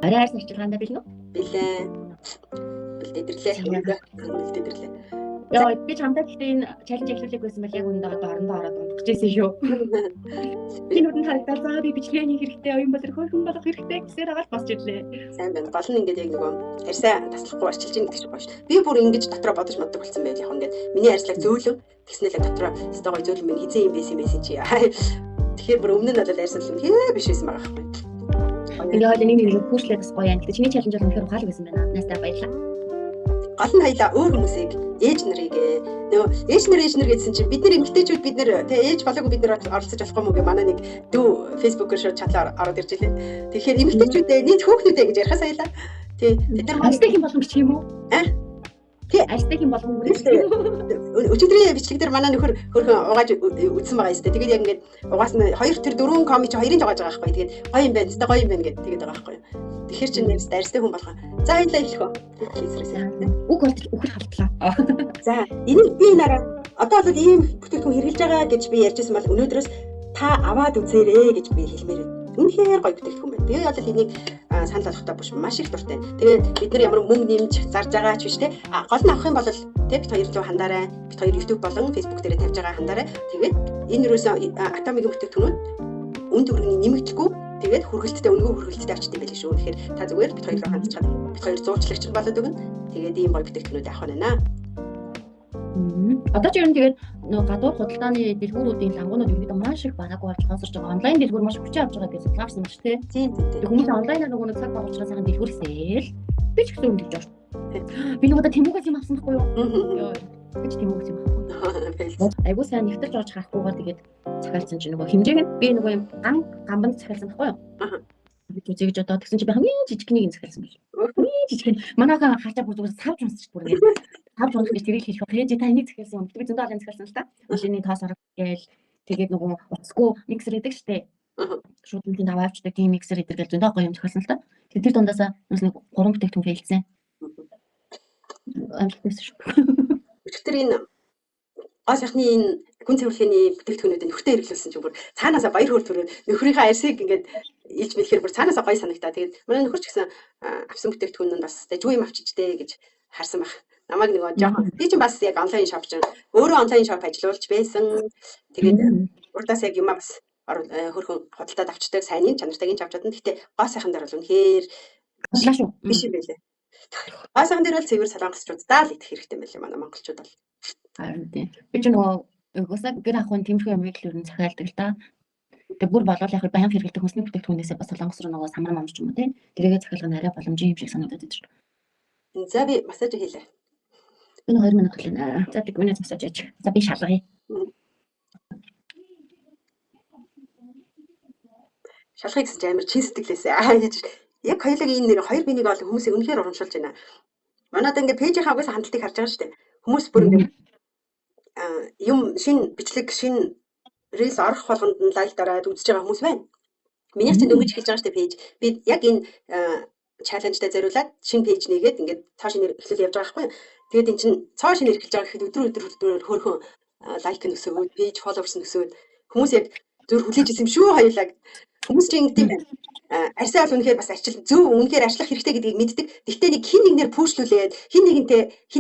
Арай арьс арчилгаандаа бэлнэ үү? Билээ. Бэлдэрлээ. Яа, би чамтай гэхдээ энэ чаленж эхлүүлэх байсан бол яг үүндээ одоо орондоо ороод унтах гэжсэн шүү. Би нүдэн харагдаад заа би бичлэгийн хэрэгтэй, оюун болор хөөрхөн болох хэрэгтэй гэсээр агаал босч ирлээ. Сайн байна. Гол нь ингээд яг нөгөө арьсаа таслахгүй арчилж ийн гэдэг шиг гоё шүү. Би бүр ингэж дотроо бодож моддог болсон байл яг ингээд миний арьслаг зөөлөв тэгснээр дотроо өстой гоё зөөлөн минь хизээ юм байсан чи. Тэгэхээр бүр өмнө нь бол арьсал юм хээ биш байсан байгаа байхгүй. Ингээд нэг пүүшлээ бас гоё юм. Гэхдээ чиний чаленж бол үнэхээр ухаалаг байсан байна. Наастаа баярлалаа. Гол нь хоёлаа өөр хүмүүсийг ээж нарыг нөгөө ээж нар гэсэн чинь бид нар эмэгтэйчүүд бид нар тэгээ ээж болоогүй бид нар оролцож болохгүй мүү гэ манай нэг дүү фэйсбүүкээр шууд чатлаар ороод ирж илээ. Тэгэхээр эмэгтэйчүүдээ нийт хөөхнүүдээ гэж ярихаас хоёлаа. Тий бид нар альстай хэм болгоно гэх юм уу? Тий альстай хэм болгоно гэх юм. Өчигдрийн бичлэг дээр манай нөхөр хөрхөн угааж үдсэн байгаа юм тест. Тэгээд яг ингээд угаас нь 2 тэр 4 коми чи 2-ыг жагааж байгаа байхгүй. Тэгээд гоё юм байна. Гоё юм байна гэдэг тэгээд байгаа байхгүй. Тэгэхээр чи нэрс арьстай хүн болгоо. За хоёлаа хэлэх үү. Үг болтол үхэл халтлаа. За энийг би нараа одоо бол ийм бүтээгдэхүүн хэрэгжилж байгаа гэж би ярьжсэн бол өнөөдрөөс та аваад үзээрэй гэж би хэлмээр байна. Үнэхээр гоё бүтээгдэхүүн байна. Би бол энийг санал болгохдоо биш маш их дуртай. Тэгээд бид нар ямар мөнгө нэмж зарж байгаа ч биш те. Гол нь авах юм бол тэг бид хоёр руу хандаарай. Бид хоёр YouTube болон Facebook дээр тавьж байгаа хандаарай. Тэгээд энэ юусэн атомын бүтээгдэхүүнүүд үн төгрөгийн нэмэгдэхгүй тэгээд хүргэлттэй өнгөө хүргэлттэй авчдаг байл шүү. Тэгэхээр та зүгээр бид хоёр руу хандж чад. Бид хоёр зуучлагч болоод өгнө. Тэгээд ийм гоё бүтээгдэхүүнүүд авах байна. Одоо ч юм тэгээд нөгөө гадуур худалдааны дэлгүүрүүдийн лангуунууд ерөнхийдөө маш их багаагүй болж хоосорч байгаа. Онлайн дэлгүүр маш хүчтэй авч байгаа гэж судлаарсан байна шүү дээ. Тийм. Хүмүүс онлайнаар нөгөө нэг цаг болгочихсан сайхан дэлгүүрсээл би ч гэсэн ингэж байна. Би нөгөө тэмүүгээс юм авсан байхгүй юу? Йоо. Би ч тэмүүгээс юм авахгүй. Айгуу сайн нэвтэрч орж харахгүйгээр тэгээд цахиалсан чинь нөгөө хэмжээг нь би нөгөө юм гамбанд цахиалсан байхгүй юу? Би үзье гэж одоо тэгсэн чинь би хамгийн жижигнийг цахиалсан байл. Жижиг. Манайхаа хачаа бүр зүгээр савж унсчих бүр ингэ. Савж унах гэж тэрийг хийх байж та энийг цахиалсан юм. Би зөндөө алын цахиалсан л та. Машины тоос орох гээл тэгээд нөгөө уцгүй миксер идэг штэ. Шууд энэ таваа авчдаг тийм миксер идэг гэл зөндөө гоё юм цахиалсан л та. Тэр дундаасаа нэг 3 бүтээгдэхүүн фейлсэн. Амжилттай шүү. Өчигдөр энэ гол сайхны энэ гүн цэвэрлэхний бүтээгдэхүүнүүдийг нөхөртөө хэрэглүүлсэн чинь бүр цаанаасаа баяр хөөр төрөө нөхрийнхээ арьсыг ингээд илж мэдхээр бүр цаанаасаа гоё санагтаа. Тэгээд манай нөхөр ч гэсэн авсан бүтээгдэхүүн нь бас зүү юм авчижтэй гэж харсан баг. Намайг нөгөө жоохон би чинь бас яг онлайн шоп чинь өөрөө онлайн шоп ажиллуулж байсан. Тэгээд урдаас яг юм бас хөрхөн худалдаад авчдаг сайн чанартайг авч чадсан. Гэхдээ гоо сайхан дээр бол үнэхээр биш юм байлээ. Гоо сайхан дээр бол цэвэр солонгосчуудаа л идэх хэрэгтэй байлээ манай монголчууд бол. Харин тийм. Би ч нөгөө угсаа гэр ахын тэмхүү ямиг л өрн захиалдаг л та. Тэгээ бүр болол яг баян хэрэглэдэг хүнсний бүтээгдэхүүнээсээ бас солонгос руу нөгөө самрам амж юм уу те. Тэрийгээ захиалга нь арай боломжийн юм шиг санагдаад байна шүү. За би массаж хийлээ. Энэ 2 минут хэлнэ. За би гүнэс массаж хийж. За би шалгая. Шалгахыг гэсэн чинь амар чин сэтгэлээсээ хийж яг хоёулаа энэ нэр хоёр бинийг бол хүмүүсийг үнэхээр урамшуулж байна. Манайд ингээд пэйжийнхаа угаас хандлтыг харж байгаа шүү дээ. Хүмүүс бүр ингээд юм шин бичлэг шин рилс орох болгонд нь лайк дараад үзэж байгаа хүмүүс байна. Миний ч дөнгөж хэлж байгаа шүү дээ пэйж. Би яг энэ чаленжтай зориулаад шинэ пэйж нэгээд ингээд цоо шинээр эхлэл явж байгаа байхгүй. Тэгээд эн чинь цоо шинээр эхэлж байгаа гэхэд өдөр хөөрхөн лайк нөсөөд пэйж фолловерс нөсөөд хүмүүс яг зөв хүлээж ирсэн юм шүү хоёулаа. Хүмүүс чинь ингэдэм байна. Арьсаа бол үнэхээр бас зөв үнэхээр арчлах хэрэгтэй гэдгийг мэддэг. Гэхдээ нэг хин нэгнээр пүүшлүүлээд хин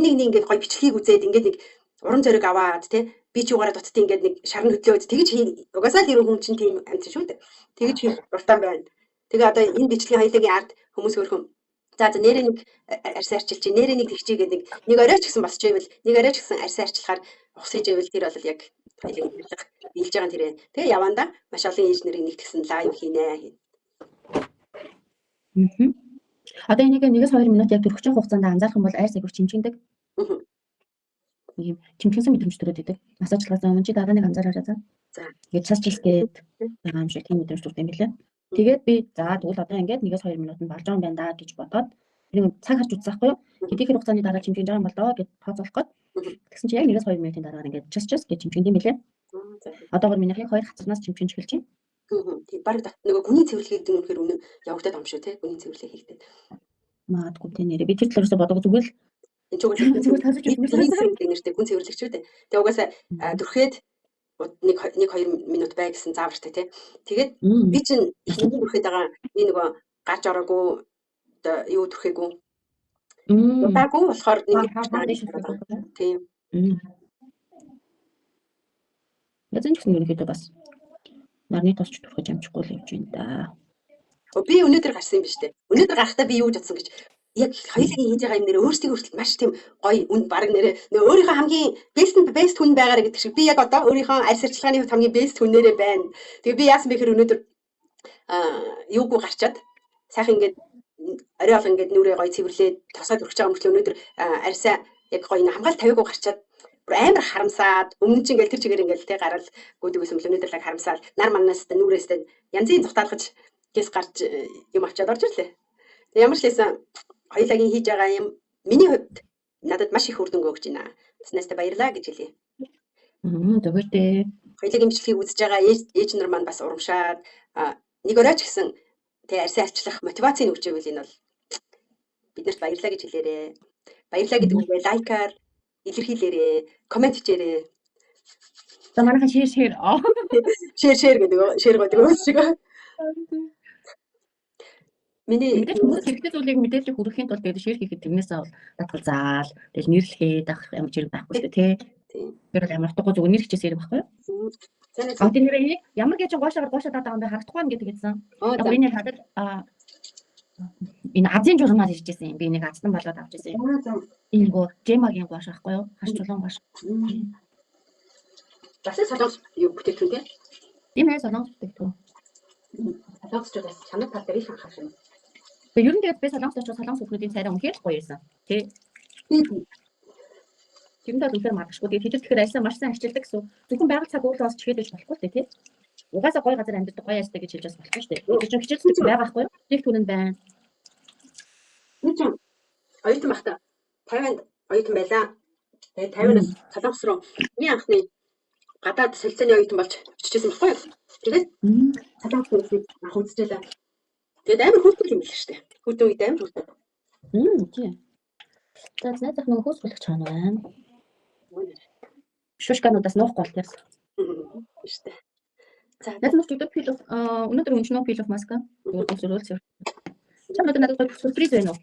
нэгний ингээд гоё бичлэгийг үзээд ингээд нэг урам зориг аваад тий би ч юугаараа дутт ингээд нэг шарн хөдлөөд тэгж угаасаа л ирүүн хүн чинь тийм амт шүү дээ. Тэгж хийх дуртай байна. Тэгээ одоо энэ бичлэгийн хоёулагийн ард хүмүүс өөрхөн за нэрээ нэг арьсаа арчилж чи нэрээ нэг тэгчээ гэдэг нэг оройч гэсэн босч ивэл нэг оройч гэсэн арьсаа арчлахаар ухсаж ивэл тэр бол яг хоёулаа илж байгаа тэрэ. Тэгээ яванда маш олон ээж нэрийг нэгтгсэн лайв хийнэ. Одоо энийг 1-2 минут яг төрөгчийн хугацаанд анзаарах юм бол арьс айгуур чимчигдэг. Ийм чимчгэнсэн мэдрэмж төрөөд идэг. Массажлагаас өмнө чи дараа нэг анзаараарай за. Тэгээд цасчлгээд байгаа юм шиг тийм мэдрэмж төрдөг юм билээ. Тэгээд би за тэгвэл одоо ингээд 1-2 минутанд болж байгаа юм байна да гэж бодоод нэг цаг харж үзсэн байхгүй юу? Хэдийгээр хугацааны дараа чимчгэж байгаа юм бол доо гэж тооцоолох гээд тэгсэн чи яг 1-2 минутын дараа ингээд час гэж чимчгэндэм билээ. Одоогор минийх яг 2 хацарнаас чимчгэж эхэлж байна. Тийм баг нөгөө гүний цэвэрлэгийг гэдэг нь үнэхээр үнэ явагдаад байгаа юм шүү те гүний цэвэрлэх хийгдээд. Маадгүй тийм нэрээ би тэр талаас бодоагүй зүгээр л энэ зүгээр тасаж үзсэн нэртэй гүн цэвэрлэгч үү те. Тэгээ угаасаа дүрхээд 1-2 минут бай гэсэн заавартай те. Тэгээд би чинь ихний дүрхээд байгаа би нөгөө гарч ороогүй одоо юу төрхээгүй. Удаагүй болохоор нэг тийм. Язын ч нэгдээ бас нарны тосч төрхөж амжихгүй л явж байна да. Би өнөөдөр гарсан юм биш үү? Өнөөдөр гарахдаа би юу гэж бодсон гэж яг хоёулын хийж байгаа юм нэр өөрсдийн хүртэл маш тийм гоё үнд баг нэрээ өөрийнхөө хамгийн best хүн байгаарэ гэдэг шиг би яг одоо өөрийнхөө аль сэрчилгааны хувьд хамгийн best хүн нэрээ байна. Тэгээ би яасан бэ гэхээр өнөөдөр юугүй гарчаад сайхан ингээд орой ол ингээд нүрээ гоё цэвэрлээд тосоод өргөж байгаа мөртлөө өнөөдөр арьсаа яг гоё хамгаалт тавиагүй гарчаад амар харамсаад өмнө чинь ингээл тэр чигээр ингээл тэ гарал гүйдэг байсан мөл өнөөдөр л харамсаад нар маннаас нүрээстэй янзын зүхтаалгаж гэс гарч юм авчаад орж ирлээ. Ямар ч лээсэн хоёулагийн хийж байгаа юм миний хувьд надад маш их үр дүнг өгч байна. Тэснээс баярлаа гэж хэлье. Тэгвэл хоёулагийн бичлэгийг үзэж байгаа ээж нар маань бас урамшаад нэг оройч гэсэн тэг арьсаа арчлах мотивацийг өгч байвал энэ бол биднэрт баярлаа гэж хэлээрээ. Баярлаа гэдэг үгээ лайкаар илэрхийлээрээ, комент хийээрээ. За манайхан шеэр Шеэр гэдэг үү шиг. Миний хэрэгтэй зүйлийг мэдээлэл хүргэхийн тулд тэгээд шеэр хийхэд тэрнээсээ бол татгал заал, тэгээд нэрлэхэд авах юм зэрэг байхгүй шүү дээ, тий. Тэр бол амар утгагүй зөв нэрлэхчээс ярих байхгүй юу? Тийм нэрээ ямар гэж гоошоор даад байгаа юм бэ харагдахгүй юм гэдэг гэсэн. Яг энэ хадад энэ азийн журмал хийж ирсэн юм. Би нэг аздан болоод авч ирсэн юм. Энэ гоо жемагийн гош байхгүй юу? Хаш чулуун гош. Бас солонгос юу бүтээгдэхүүн тий? Тийм ээ солонгос бүтээгдэхүүн. Солонгосчуудаас чанар тал дээр их анхаарах юм. Ер нь тэгээд би солонгос хүмүүсийн цайраа үнэхээр гоё байсан. Тий. Тэрэндээ үнэхээр маргашгүй. Тэгээд хижил тэгэхээр арьсаа маш сайн арчилдаг гэсэн. Зөвхөн байгаль цаг уурлаас чигээдэж болохгүй л тий. Угаасаа гоё газар амьдардаг гоё арьстай гэж хэлж бас болохгүй шүү дээ. Тэр чинь хичээлсэн байгаа байхгүй юу? Бүтээгдэхүүн нь байна. Нэг юм оюутан багтаа 50-нд оюутан байлаа. Тэгээд 50-аас солонгос руу миний анхны гадаад солилцооны оюутан болж очижсэн байхгүй юу? Тэгээд солонгос хүмүүсийг анх үзчихлээ. Тэгээд амар хүүхдүүд юм биш шүү дээ. Хүүхдүүд үед амар хүүхдүүд. Тийм. За найзах нөгөө хөөсгөлч чаана байна. Шушкануудаас нуухгүй бол тийм. Шүү дээ. За найз нар чигдээ пил өнөөдөр өнчнөө пил оф маска өөрөөр чамд надад сюрприз байна уу?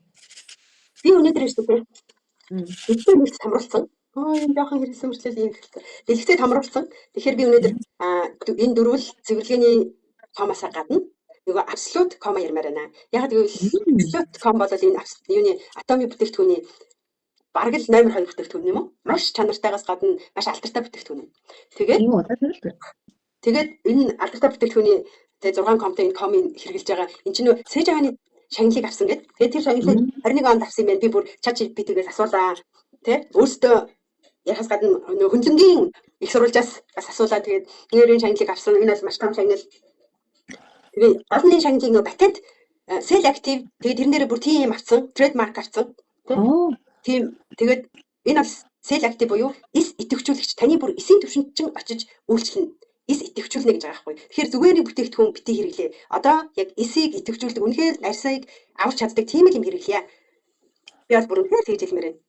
Би өнөөдөр ирсэн тийм. Өчигдөр нэг хамруулсан. Энэ жоохон хэрэгсэн мөрчлөл ийм хэлсэн. Дэлгэцээ хамруулсан. Тэгэхээр би өнөөдөр энэ дөрвөл цэвэрлэгээний комасаар гадна нөгөө абсолют кома ярмаар байна. Яг гэвэл абсолют ком бол энэ юуны атомын бүтээгдэхүүний бараг л номер 2 бүтээгдэхүүн юм уу? Маш чанартайгаас гадна маш алдартай бүтээгдэхүүн. Тэгээд энэ алдартай бүтээгдэхүүний 6 комтой энэ комыг хэрэгжилж байгаа. Энэ чинь сэж авааны шагналыг авсан гэдэг. Тэгээд тэр шагналыг 21 онд авсан юм байна. Би бүр ChatGPT-гээс асуулаа. Тэ? Өөртөө ярахаас гадна нөгөө хөндлөнгийн их сурвалжаас бас асуулаа. Тэгээд нэрийн шагналыг авсан. Энэ бол маш том шагнал. Тэгээд олон шагналыг нөгөө патент sell active тэгээд тэрэн дээрээ бүр тийм авсан, trademark авсан. Тийм. Тэгээд энэ бол sell active буюу эс идэвхжүүлэгч таны бүр эсийн түвшинд чинь очиж үйлчлэнэ. Эс идэвхжүүлнэ гэж байгаа байхгүй. Тэгэхээр зүгээр нэг бүтээгдэхүүн битгий хэрэглээ. Одоо яг эсийг идэвхжүүлдэг үнэхээр арьсыг авч чаддаг тийм юм хэрэглэе. Би бол бүр үнэхээр тэгж хэлмээр байна.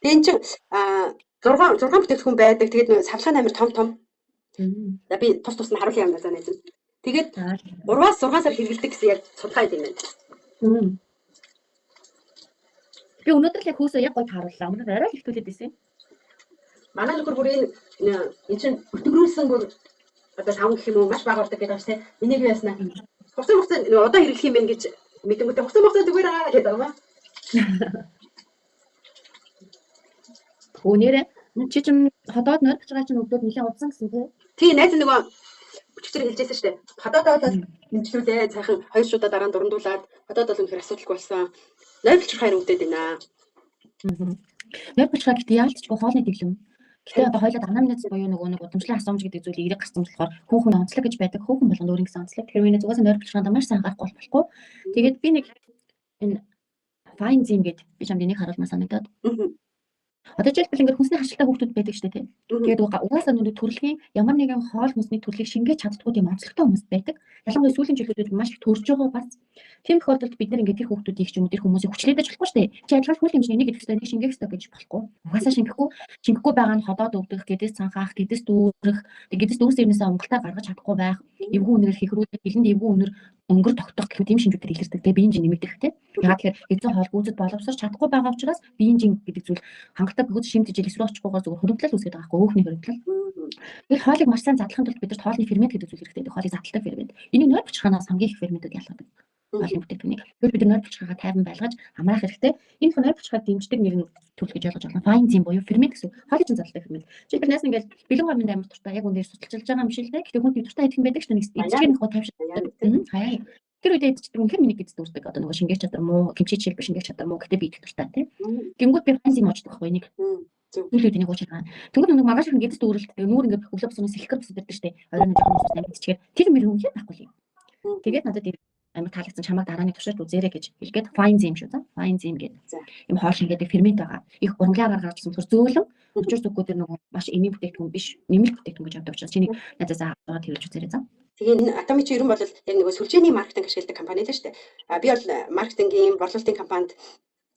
Тэгээд чинь 6 бүтээгдэхүүн байдаг. Тэгээд нөө савлгааны амир том. За би тус нь харуулъя юм даа найз. Тэгээд 3-аас 6 сар хэрэглэдэг гэсэн яг судалгаа хийх юм байна. Би өнөөдөр л яг хөөсөө яг гой таарууллаа. Өмнө нь арай л ихтүүлээд байсан. Манай нөхөр бүр энэ чинь өтгөрүүлсэн бүр одоо 5 гэх юм уу маш бага болдог гэдэг байна тийм. Энийг юу яснаа. Хугацаа одоо хэрэглэх юм байна гэж мэдэнгүүтээ хугацаа зүгээр аа гэдэг юм аа. Өнөөдөр чи чинь ходоод нойрч байгаа чинь өгдөөд нэлээд удсан гэсэн тийм. Тий найз нөгөө өчигдөр хэлжсэн шүү дээ. Ходоодоо бол нэмжлүүлээ цаахан 2 шуудаа дараа нь дурандуулаад ходоод бол үнэхээр асуудалгүй болсон. Нойрч хайр өгдөөд байна. Нойрч гэхдээ яалтчгүй хоолны дэглэм. Гэтэ одоо хоёлаа анамнез буюу нөгөө нэг удамшлын асуумж гэдэг зүйлийг эрэг гарсан болохоор хүүхэн онцлог гэж байдаг. Хүүхэн болгоно өөр нэгэн онцлог. Тэгэхээр миний зүгээс нойрч хандаа маш сайн анхаарахгүй болохгүй. Тэгээд би нэг энэ fine zim гэдэг би чамд энийг харуулмаар санагдаад. Одоо жишээлбэл ингээд хүнсний хашилтай хүүхдүүд байдаг шүү дээ тийм. Тэгээд угаасаа нүд төрөлхийн ямар нэгэн хоол хүнсний төрлийг шингээж чаддгүй тийм онцлогтой хүмүүс байдаг. Ялангуяа сүүлийн жилүүдэд маш их төрж байгаа бас. Тийм тохиолдолд бид нар ингээд тэр хүүхдүүдийг ч юм уу тэр хүмүүсийг хүчлээдэж болохгүй шүү дээ. Чи адилхан хүл хэмжээний нэг идэвхтэй нэг шингээх ёстой гэж болохгүй. Угаасаа шингэхгүй байгаа нь ходоод өгдөх, гэдээс цанхаах, гэдээс дүүрэх, гэдээс дүүс ирнээсээ өнгөлтөөр гаргаж чадахгүй байх. эвгүй үнээр хийхрүүлдэг, бэлэнд эвгүй үнээр өнгөр тогтох гэх мэт юм шинжүүдээр илэрдэг. Тэгээ биеийн жин нэмэгдэх те. Ягаад тэгэхээр эзэн хоол гүйцэд боловсрч чадахгүй байгаа учраас биеийн жин гэдэг зүйл хангалттай бүгд шимтэж илүү очихгүйгээр зүгээр хөрөнгөлөл үүсгэж байгаа байхгүй өөхний хөрөнгөлөл. Тэгэхээр хоолыг маш сайн задлахын тулд бидэрт хоолны фермент гэдэг зүйл хэрэгтэй. Хоолыг задлагдаг фермент. Энийг нойр булчирхаанаас хамгийн их ферментүүд ялгадаг. Хоолны бүтээгдэхүүнийг. Тэгэхээр бид нойр булчирхаагаа тайван байлгаж амраах хэрэгтэй. Энэ нойр булчирхааг дэмждэг нэр нь төрөл гэж ойлгож байна. Fine zyme буюу фермент гэсэн. Хоолыг чинь задлагдаг фермент. Чи тэрнээс ингээд бэлэн гомын амар туртаа яг үнээр судалчилж байгаа юм шиг л дээ. Гэхдээ хүн туртаа идэх юм байдаг шүү дээ. Эцгээр нь хоо тавьшдаг. Хаяа. Тэр үед эцдэг үнэхээр миний гэж дүүрдэг. Одоо нөгөө шингээж чадвар муу, кимчи чил биш шингээж чадвар муу гэдэг би идэх туртаа тийм. Гингүүд би fine zyme очдог байхгүй нэг. Үлээд энийг ууж байгаа. Тэгвэл нэг маргааш ингээд дүүрэлтдэг. Нүүр ингээд өглөө босноос сэлхэр босод ирдэг штэ. Оройн жоохон ус амтчихээр тэр мөр үнэхээр байхгүй юм. Тэгээд надад амар таалагдсан чамайг дарааны туршиж үзээрэй гэж хэлгээд fine zyme шүү. Fine zyme гэдэг. Им хоол шингээдэг фермент байгаа. Их урамлаар гаргажсан тэр зөөлөн учир зүггүй тэр нөгөө маш эмийн бүтээгдэхүүн биш, нэмэлт бүтээгдэхүүн гэж авдаг учраас чиний надаас аваад хэрэгж үзээрэй за. Тэгээ энэ Atomy чи ерөн бол яг нөгөө сүлжээний маркетинг ашигладаг компани л шүү дээ. Би бол маркетингийн борлуулалтын компанид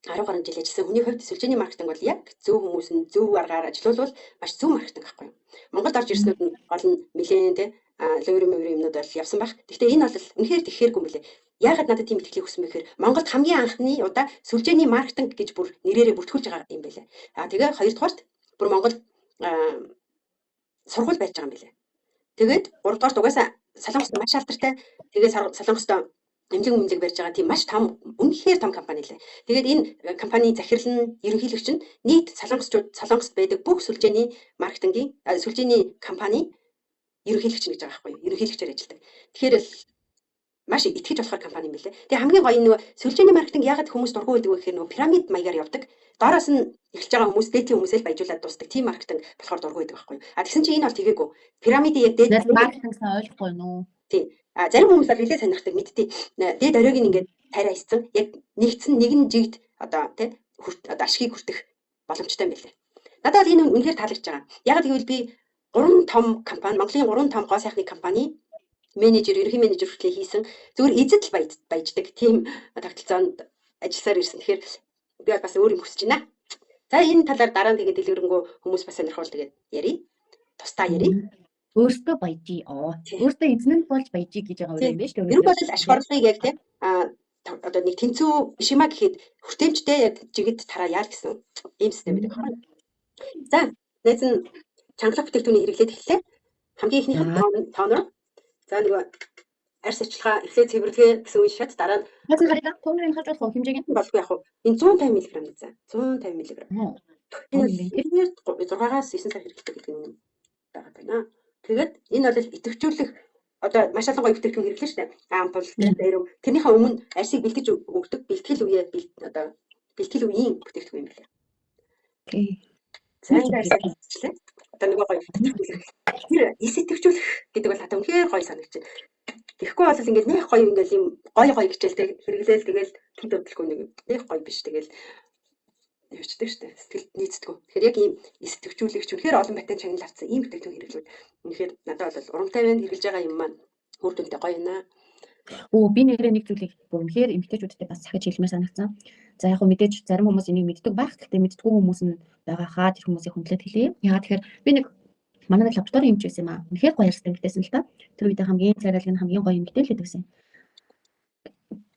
10 гаруй жил ажилласан. Хүний хувьд сүлжээний маркетинг бол яг зөв хүмүүс нь зөв аргаар ажилуулвал маш зөв маркетинг байхгүй юу? Монголд орж ирснүүд нь гол нь нэлээд те лойрын юмнууд бол явсан байх. Гэхдээ энэ бол үнэхээр тэхээргүй мөлий. Яагаад надад тийм итгэлийг хүссэн бэ гэхээр Монголд хамгийн анхны удаа сүлжээний маркетинг гэж бүр нэрээрээ бүртгүүлж байгаа юм байлаа. Тэгээ хоёрдугаарт бүр Монголд сургууль байж байгаа юм байлаа. Тэгээд гуравдугаарт угаасаа Солонгост маш алдартай. Тэгээд Солонгост эмнэлэг барьж байгаа тийм маш том үнэхээр том компани лээ. Тэгээд энэ компани захирал нь ерөнхийлөгч нь нийт Солонгост байдаг бүх сүлжээний маркетингийн сүлжээний компани ерөнхийлөгч гэж байгаа байхгүй юу? Ерөнхийлөгчээр ажилладаг. Тэгэхээр маш итгэж болохоор компани юм билээ. Тэгээ хамгийн гоё нөгөө сүлжээний маркетинг яагаад хүмүүс дургүй байдаг вэ гэхээр нөгөө пирамид маягаар явдаг. Доороос нь эхэлж байгаа хүмүүс дээдлийн хүмүүсээ л баяжуулаад дуусдаг. Тийм маркетинг болохоор дургүй байдаг байхгүй юу? Тэгсэн чинь энэ бол тэгээгүй. Пирамидын яг дээд маркетинг сайн ойлгохгүй юу? Тийм. Зарим хүмүүс бол нэлээд сонирхдаг мэдтий. Дээд оройг ингээд тариа хийсэн. Яг нэгдсэн нэгэн жигд одоо тий одоо ашгийг хүртэх боломжтой юм билээ. Надад бол энэ үнэхээр таалагдж байгаа. Яг гэвэл би 3 том компани, Монголын 3 том гоо сайхны компани менежер, ерөнхий менежер хүртэл хийсэн. Зүгээр эзэд л баяждаг. Тийм тогтолцоонд ажилласаар ирсэн. Тэгэхээр би бас өөр юм хүсэж байна. За энэ талаар дараа нь тэгээд дэлгэрэнгүй хүмүүс бас сонирхол тэгээд ярий. Тусдаа ярий. Өөртөө баяжий. Өөртөө эзэн нь болж баяжий гэж байгаа юм байна шүү дээ. Ер нь бол ашиг орлогыг яг тийм одоо нэг тэнцүү биш юма гэхэд хүртээмжтэй яг жигэд тараа яар гэсэн ийм систем байдаг байна. За найз нь чангалах бүтээгдэхүүний хэрэглээд эхэллээ. Хамгийн ихний тоонор. За нөгөө арьс арчилгаа эхлээ цэвэрлэгээ гэсэн үе шат дараа нь тоонорын хажууд хэмжээг нь болгүй яг уу. Энэ 150 мг за 150 мг. Энэ 6-аас 9 сар хэрэглэдэг гэдэг юм байгаа байна. Тэгээд энэ бол идэвхжүүлэх одоо маш олон гоё бүтээгдэхүүн хэрэглэн штэ. Ампул дээр тэрнийхээ өмнө арьсыг бэлтгэж өгдөг бэлтгэл үеэ одоо бэлтгэл үеийн бүтээгдэхүүн юм байна. Окей. За энэ арьсаа одоо нэг гоё бүтээгдэхүүн. Тэр идэвхжүүлэх гэдэг бол хата үнэхээр гоё санагч. Тэгэхгүй бол ингээд нэг гоё ингээд юм гоё гिचэлтэй хэрэглээл тэгэл түн төдөлгүй нэг гоё биш тэгэл явчихдаг штэ. Сэтгэл нийцдэг. Тэгэхээр яг ийм идэвхжүүлэгч үнэхээр олон патент чанал авсан ийм бүтээгдэхүүн хэрэглүүл үнэхээр надад бол урамтай байна хэрэглэж байгаа юм маань үр дүнтэй гоё байна. Би нэрээ нэг зүйлийг үнэхээр эмгтээчүүдтэй бас захиж хэлмээр санагдсан. За яг хөө мэдээж зарим хүмүүс энийг мэддэг байх. Гэхдээ мэддэггүй хүмүүс нь байгаа хаа тэр хүмүүсийг хүндлээд хэлье. Яагаад тэгэхээр би нэг манай лабораторийн эмч байсан юм аа. Үнэхээр гоё ярьсан эмгтээсэн л та. Тэр үед хамгийн царайлаг нь хамгийн гоё эмгтээ л байсан.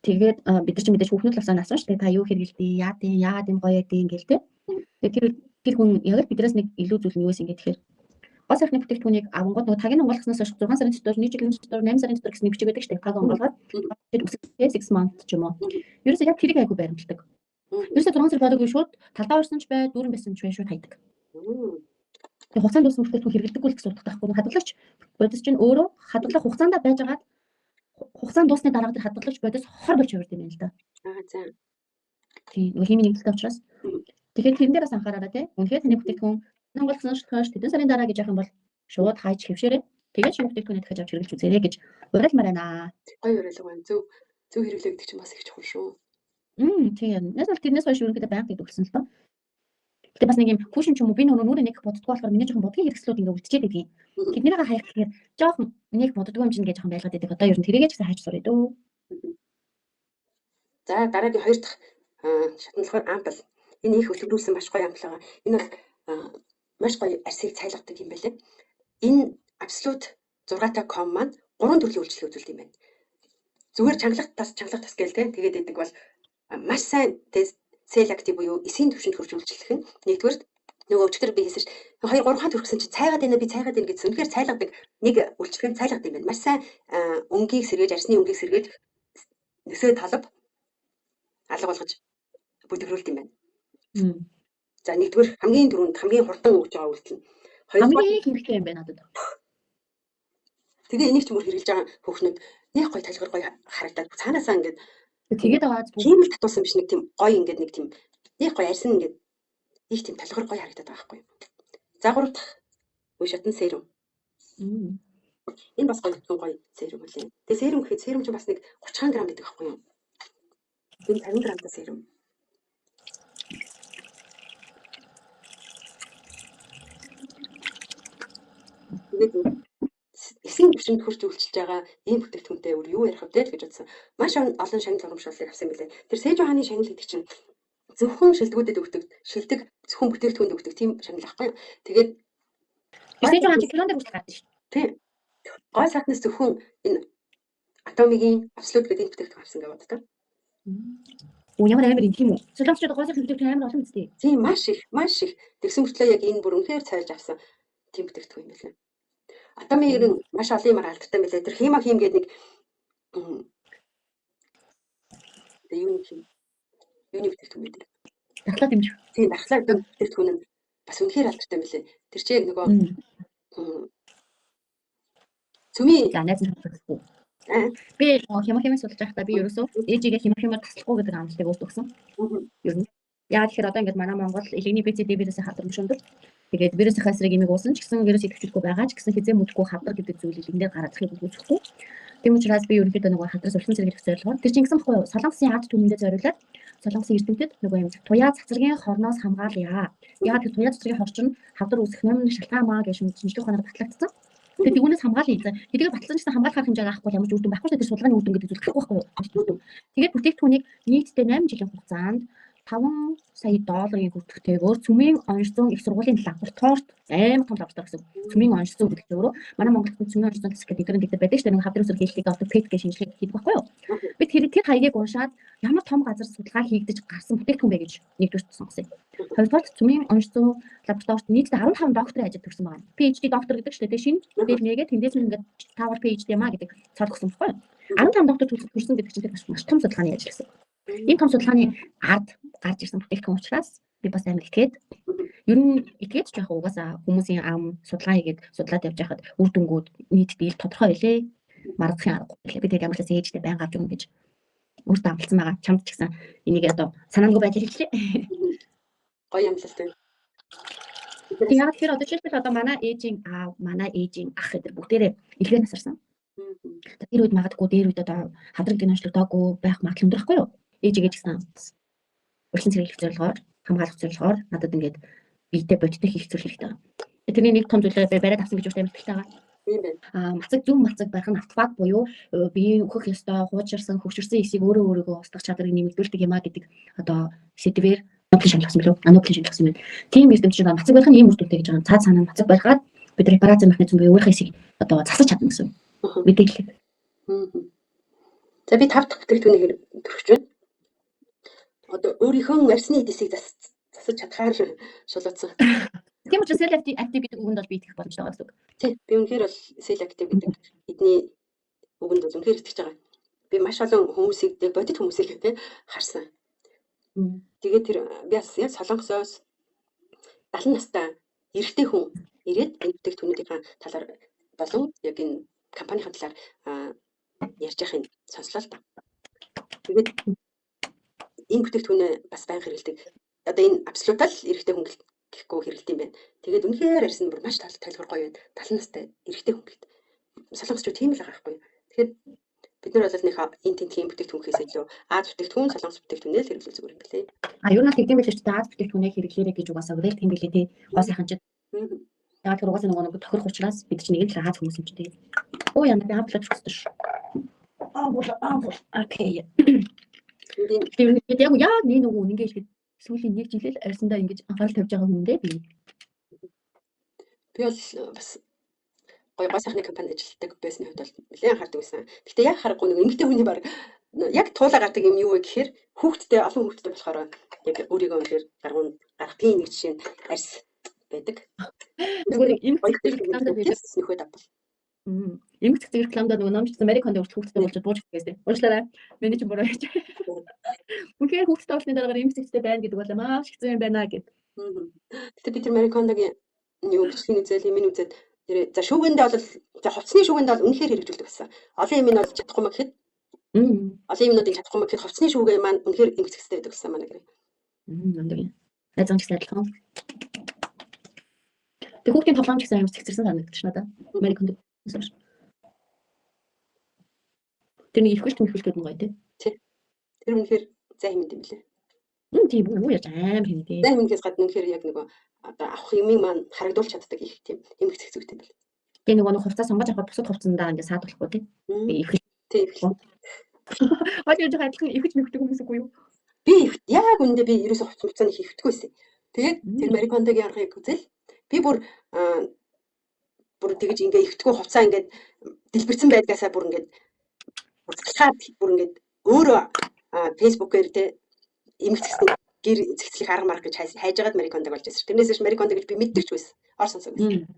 Тэгээд бид нар ч мэдээж хүүхнүүд л асуусан шүү дээ. Та юу хэрэгэлдэг, яагаад юм гоё яадаг ингээл тэ. Тэгээд тэр хүн яг л биднээс нэг илүү зүйл нь юу байсан гэхээр гол сайхны бүтээгдэхүүнийг авангууд нөгөө тагийн онгойлгосноос хойш 6 сарын дотор, 1 жилийн дотор, 8 сарын дотор гэсэн бичиг байдаг шүү дээ. Таг онгойлгоод тэр үсэгтэй 6 month ч юм уу. Ерөөсөө яг тэрийг айгу баримталдаг. Ерөөсөө 6 сар бодоогүй шууд талдаа орсон ч бай, дүүрэн байсан ч бай шууд хайдаг. Тэгээ хугацаанд дууссан бүтээгдэхүүн хэрэглэдэггүй л гэсэн утгатай байхгүй. Хадгалагч бодис чинь өөрөө хадгалах хугацаанд байжгаад хугацаанд дуусны дараа тэр хадгалагч бодис хор болж хувирд юм л да. За. Тийм, нөгөө химийн нэгдэлтэй учраас. Тэгэхээр тэрэн дээрээс анхаараарай те. Үнэхээр таны бүтээгдэхүүн онгойлгосноос хойш тэдэн сарын дараа гэж яах юм бол шууд хайж хэвшээрэй. Тэгээд шинэ бүтээгдэхүүнээ дахиж авч хэрэглэж үзээрэй гэж уриалмаар байна. Гоё уриалга байна. Зөв хэрэглэдэг чинь бас их чухал шүү. Тийм. Нэсэл тэрнээс хойш ерөнхийдөө байнга төгөлсөн л доо. Гэтэ бас нэг юм хүүшин ч юм уу би нүрээ нэг боддгоо болохоор миний жоохон бодгийн хэрэгслүүд ингээ үлдчихэд байдгийг. Тэднийгээ хаях гэхээр жоохон нэг боддгоо юм чинь гэж жоохон байлгаад байдаг. Одоо ер нь тэрийгээ ч хайж сураа дөө. За дараагийн хоёр дахь шатналхаар ампл. Энэ их хөтөлбөрүүлсэн маш гоё ампл байгаа. Энэ бол маш гоё арсыг цайлгадаг юм байлээ. Энэ Absolute 6.com маань 3 төрлийн үйлчлэл үзүүлдэг юм байна. Зүгээр чангалах тас гээл те тэгээд идэг бол маш сайн сел актив буюу эсийн төвшөнд хүрч үйлчлэх нь нэгдүгээр нөгөө өчтөр би хийсэн ш 2 3 хат хүрсэн чинь цайгаад байна би цайгаад байна гэсэн. Үнэхээр цайлагдаг нэг үйлчлэг нь цайлагдаг юм байна. Маш сайн өнгийг сэргээж арсны өнгийг сэргээж нөсөө талб алга болгож бүлэгрүүлдэг юм байна. За нэгдүгээр хамгийн түрүүнд хамгийн хурдан өгж байгаа үйлдэл нь. Хамгийн хэрэгтэй юм байна надад. Тэгээ энийг ч мөр хэрэглэж байгаа хүүхнүүд нэг гоё талхар гоё харагдаад цаанаасаа ингээд тэгээд аваад хиймэл татуулсан биш нэг тийм гоё ингээд нэг тийм нэг гоё арьсан ингээд их тийм талхар гоё харагдаад байгаа байхгүй юу. За 3 дахь үе шатны серум. Энэ бас гоё серум үлээ. Тэгээ серум гэхэд серум ч бас нэг 30 грамм гэдэг байхгүй юу. Энэ 50 грамтай серум. Тэгээд эсийн төвшөнд хүрч үйлчилж байгаа ийм бүтээгдэхүүнтэй юу ярих вэ гэж бодсон. Маш олон шагнал урамшууллыг авсан билээ. Тэр Сэжуаны шагнал гэдэг чинь зөвхөн шилдэгүүдэд өгдөг, шилдэг зөвхөн бүтээгдэхүүнд өгдөг тийм шагнал байхгүй юу. Тэгээд Сэжуан килонд хүрч гардаг шүү. Тийм. Гой саатнаас зөвхөн энэ атомигийн абсолют гэдэг бүтээгдэхүүн авсан гэж боддог. Ямар амар юм тийм үү? Солонгосчууд гой саатны бүтээгдэхүүн амар олон үстэй. Тийм маш их. Тэгсэн мөртлөө яг энэ бүр үнэхээр цайлж авсан тийм бүтээгдэхүүн юм билээ. Атомын ер нь маш олон юмар алдартай байлаа. Тэр хим гэдэг нэг юуны бүтээгдэхүүн байдаг. Дахлаад юм шиг. Тийм дахлаад бүтээгдэхүүн нь бас үнэхээр алдартай байлаа. Тэр чинь нөгөө цүмийн найз нь хэлсэн. Би химээс судалж байхдаа би ерөөсөө ээжигээ химээр таслахгүй гэдэг амлалтыг өгсөн. Ер нь яа тэгэхээр одоо ингээд манай Монгол элегний БЦД вирусыг хавдар мөшөндөл тэгээд вирусын эсрэг имийг уусан ч гэсэн вирус идэвхжүүлэхгүй байгаа ч гэсэн хизээ мүдэхгүй хавдар гэдэг зүйлийг эндээр гаргахыг үзэхгүй. Тийм учраас би ерөнхийдөө нөгөө хавдараас урьдчилан зэрэг зорилгоор тэр чинь гэсэн баггүй юу? Солонгосын ард түмэндээ зориулаад Солонгосын эрдэмтэд нөгөө юм туяа цацрагийн хорноос хамгаалъя. Яагаад тэр туяа цацрагийн хор чинь хавдар үүсэх юм шалтгаамаа гэж шинжлэх ухаанаар батлагдсан. Тэгээд түүнээс хамгаалъя. Хэдийгээр батлсан ч гэсэн хамгаалах хэмжээ авахгүй ямар ч үр дүн байхгүй шүү дээ. Тэр судалгааны үр дүн гэдэг зүйл гарахгүй байхгүй юу? Тэгээд бүтээгдэхүүнийг нийтдээ 8 жилийн хугацаанд $5 сая хүртэлтэйгээр цөмийн онцлог их сургуулийн лабораторид амар том лаборатори гэсэн. Цөмийн онцлог гэдэг чинь өөрөө манай Монголд цөмийн онцлог гэдэг байдаг шүү дээ. Нэг хавдрын үсрэг хийлдэг одоо PET гэж шинжилгээ хийдэг байхгүй юу? Бид тэр хаягийг уншаад ямар том газар судалгаа хийгдэж гарсан бүтээгдэхүүн бэ гэж нэгдүгээр сонгосон. Хоёрдугаар цөмийн онцлог лабораторид нийтдээ 15 докторийн ажил төрсэн байна. PhD доктор гэдэг шүү дээ. Шинэ дэлнэгээд тэндээс нь ингээд тавар PhD маа гэдэг цаад өгсөн байхгүй юу? 15 доктор төрсэн гэдэг чинь маш том судалгааны ажил гэсэн. Энэ том судалгааны ард гарч ирсэн бүтээгдэхүүн учраас би бас амар итгээд ер нь итгээд ч яг угаасаа хүмүүсийн ам судалгаа хийгээд судлаад явж байхад үр дүнгууд нийтдээ ил тодорхой байлээ. Маргахын аргагүй байлээ. Би тэр ямар ч ээжтэй байнга авч өгнө гэж үр дамжсан байгаа. Чамд ч гэсэн энийг одоо санаангүй байдлаар хэллээ. Гоё амлалтай. Тэгээд тэр одоо жишээлбэл одоо манай ээжийн аав, манай ээжийн ах гэдэг бүгдээрээ илгээр насарсан. Тэр үед магадгүй дээр үед одоо хавдрын гинончлогдоогүй байх магадлал өндөр байхгүй юу? Ээжигээ ч гэсэн урьдчилан зэрэг хийх зорилгоор хамгаалах зорилгоор надад ингээд биетэй бодиттой хийх зүйл хэрэгтэй байна. Тэрний нэг том зүйлээ бариад авсан гэж өөртөө амжилттай байгаа. Тийм байна. Мацаг зөв мацаг барих нь автомат буюу биеийн өөхөх ёстой хуучирсан хөвчөрсөн эсийг өөрөөгөө устгах чадрыг нэмэгдүүлдэг юм а гэдэг одоо сэдвээр Нобелийн шагнал авсан билүү? Нобелийн шагнал авсан юм. Тийм эрдэмтчид мацаг барих нь ийм үр дүнтэй гэж байгаа. Цаад санаа мацаг барихад бид репарацийн механизм буюу өөрийнхөө эсийг одоо засаж чадна гэсэн мэдээлэл. За би 5 дахь бүтээгдэхүүнийг төрөвч байна. Одоо өөрийнхөө арсны эдисийг засаж чадхаар шулуутсан. Тийм учраас сел актив гэдэг үгэнд бол би итгэх боломжтой байгаа гэсэн үг. Тийм, би үнэхээр бол сел актив гэдэг эдний үгэнд бол үнэхээр итгэж байгаа. Би маш олон хүмүүсийг бодит хүмүүсийг тий харсан. Тэгээд тэр би бас яг Солонгосоос 70 настай эрэгтэй хүн ирээд энэ бүтээгдэхүүнүүдийн талаар болон яг энэ компанийн талаар ярьж байхыг сонслоо л да. Тэгээд энэ бүтээгдэхүүнээ бас байнга хэрэглэдэг. Одоо энэ абсолютал эрэгтэй хүн гэхгүй хэрэглэдэг юм байна. Тэгээд үнэхээр арьсан бүр маш талхар гоё байна. 70 настай эрэгтэй хүн гэхэд солонгосчууд тийм л байгаа байхгүй. Тэгэхээр бид нар бол нэг энэ тентхийн бүтээгдэхүүнээс илүү Аз бүтээгдэхүүн, солонгос бүтээгдэхүүнээ л хэрэглэх зүгээр юм билээ. Юу наа тэгдэм билээ ч Аз бүтээгдэхүүнээ хэрэглээрэй гэж угаасаа үйл тийм билээ тий. Гоо сайхан ч. Яг тэр угаасаа нөгөө тохирох учраас бид чинь нэг л Аз хүмүүс юм чинь тий. Оо яна би апплод хийсэн ш. Окей. Тэгээд яг нэг нөгөө ингэж ихэд сүүлийн 1 жилээр арьсандаа ингэж анхаарал тавьж байгаа хүн дээ би. Би бол бас гоё сайхны компанид ажилладаг байсны хувьд бол нэлээд анхаардаг байсан. Гэхдээ яг харахгүй нэг эмэгтэй хүний баг яг туулаа гардаг юм юу вэ гэхээр хүүхдтэй олон хүүхдтэй болохоор яг өөрийгөө үнэхээр гаргахын нэг жишээ нь арьс байдаг. Нөгөө нэг эмэгтэй рекламад байдаг. Нөхөд авбал. Эмэгтэй рекламад нөгөө номчсон Американд урт хүүхдтэй болж бууж гэсэн. Уучлаарай. Миний ч буруу ярьж. Үнэхээр хүүхдтэй болсны дараагаар эмэгтэй байна гэдэг бол маш хэцүү юм байна гэд. Гэтэ бид тэр Американдагийн юу бичлэгийн үзэл юм үзээд за шүүгэндээ бол за хувцсны шүүгэндээ бол үнэхээр хэрэгжүүлдэг байсан. Олон юм нь бол чадахгүй мө гэхэд олон юмнуудыг чадахгүй мө гэхэд хувцсны шүүгээ маань үнэхээр эмгэгцтэй байдаг гэсэн манай гэрээ. Нандаа. Найзан ч адилхан. Тэг хүүхдийн тоглоом ч гэсэн амар цэгцэрсэн санагдчих надад. Американд. Тэр нэг ихвч гэдэг нь гоё тий. Тэр үнэхээр зай хэмэд юм лээ. Тийм үү яаж аим хэмдээ. Зай хэмдээс гадна үнэхээр яг нөгөө одоо авах юмыг маань харагдуулж чаддаг их тийм эмгэгцэг зүйтэй байл. Тэгээ нөгөө хувцас сонгож авах бусад хувцсандаа ингээд саадуулахгүй тий. Ихвч. Тийм ихвч. Хойд яаж адилхан ихвч нөхдөг хүмүүс үгүй юу? Би яг үндэ би ерөөсө хувцсан их хөвтгөө байсан. Тэгээд тэр Американдагийн аргыг үзэл би бүр тэгэж ингээ ихтгүү хувцаа ингээд дэлбэрсэн байдгаасаа бүр ингээд уцалхаад бүр ингээд өөрөө фэйсбүүкээр те эмгэгцсэн гэр зэгцлийг арга марга гэж хайж агаад Американдаг болж байсан. Тэрнээс Американдаг гэж би мэддэгч байсан. Ор сонсог байсан.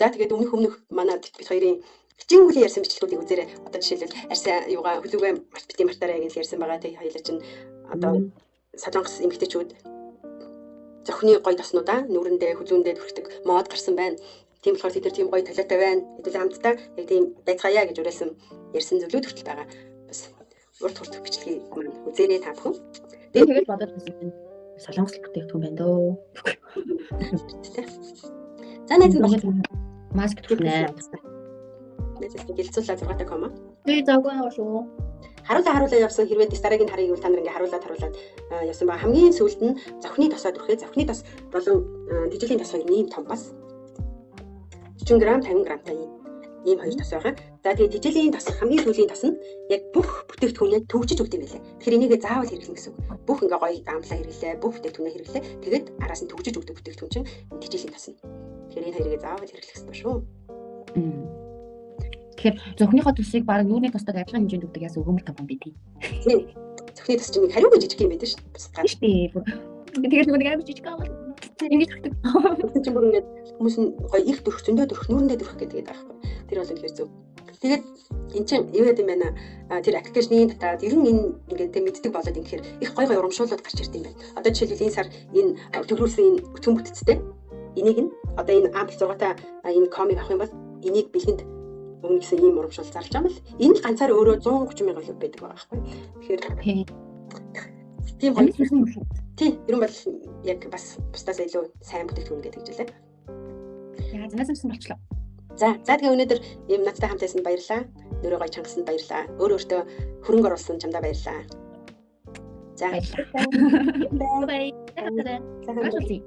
За тэгээд өмнөх манай бид хоёрын хичээнгүлийн ярьсан бичлэгүүдийг үзээрэй. Одоо жишээлбэл арьсаа юугаа хөлөөгөө март бити мартаарай гэж ярьсан байгаа тий. Хоёулаа чинь одоо солонгос эмэгтэйчүүд зохины гоё тоснуудаа нүрэндээ хөлөөндөө түрхдэг мод гарсан байна. Тийм болохоор тэд тийм гоё талаатай байна. Хэдүүл хамтдаа яг тийм байцгаая гэж уриалсан ярьсан зүйлүүд хүртэл байгаа. Бас урт хүртэх бичлэгийг маань үзээрэй та бүхэн. Тэгээд бодоод үзсэн. Солонгос бүтээгдэхүүн байна дөө. За найз нь маск түрхнэ. Нэзэс гэлцүүлээ 6.com. Тэгээ завгүй шүү. Харуулаа явсан хэрвээ дараагийн харыг та нар ингээ харуулаад явсан ба хамгийн сүүлд нь зохины тосоо дүрхээ. Зохины тос болон дижиталийн тос хоёр ийм том бас 40 г 50 г-тай ийм хоёр тос байгаа. За тэгээ дижиталийн тос хамгийн сүүлийн тос нь яг бүх бүтээгдэхүүнээ төвчж өгд юм байлаа. Тэгэхээр энийг заавал хэрэглэнэ гэсэн үг. Бүх ингээ гоё амлаа хэрэглээ, бүх бүтээгдэхүүнээ хэрэглээ. Тэгээд араас нь төвчж өгдөг бүтээгдэхүүн чинь дижиталийн тос нь. Тэгэхээр энэ хоёрыг заавал хэрэглэх хэрэгтэй шүү. Тэгэхээр зөвхнийхөө төсийг баг нүүрний тостойг адилхан хэмжээнд өгдөг яасан өгөөмөр компани бий. Тийм. Зөвхний тос чинь хариуг жижиг юм байдаг шүү. Бусдаар. Тийм. Тэгээд нэг амар жижиг аваад ингэж өгдөг. Тэр чинь бүр ингээд хүмүүс нь гоё их дөрөх, зөндөө дөрөх, нүүрэндээ дөрөх гэдэг байхгүй. Тэр бол үнэхээр зөв. Тэгээд эн чинь юу яд юм байна? Тэр аппликейшны татаад ер нь энэ ингээд тэг мэддэг болоод ингэхээр их гоё урамшуулууд гарч ирд юм байна. Одоо жишээлбэл энэ сар энэ төгрүүлсэн энэ өтгөн бүтцтэй энийг нь одоо энэ амп 6-та энэ комыг авах юм бол энийг бэлгэнд өгнө гэсэн ийм урамшуул зарлж байгаа юм л. Энэ л ганцаар өөрөө 130 мянган л байдаг байгаа байхгүй. Тэгэхээр тийм гоё. Тийм, ер нь бол яг бас бусдаас илүү сайн бүтээгдэхүүн гэдэг хэлээ. Яа, занасан болчлоо. За тэгээ өнөөдөр ийм надтай хамт байсан баярлалаа. Нөрөө гоё чангасанд баярлалаа. Өөртөө хөрөнгө оруулсан чамдаа баярлалаа. За. Бай. Бай.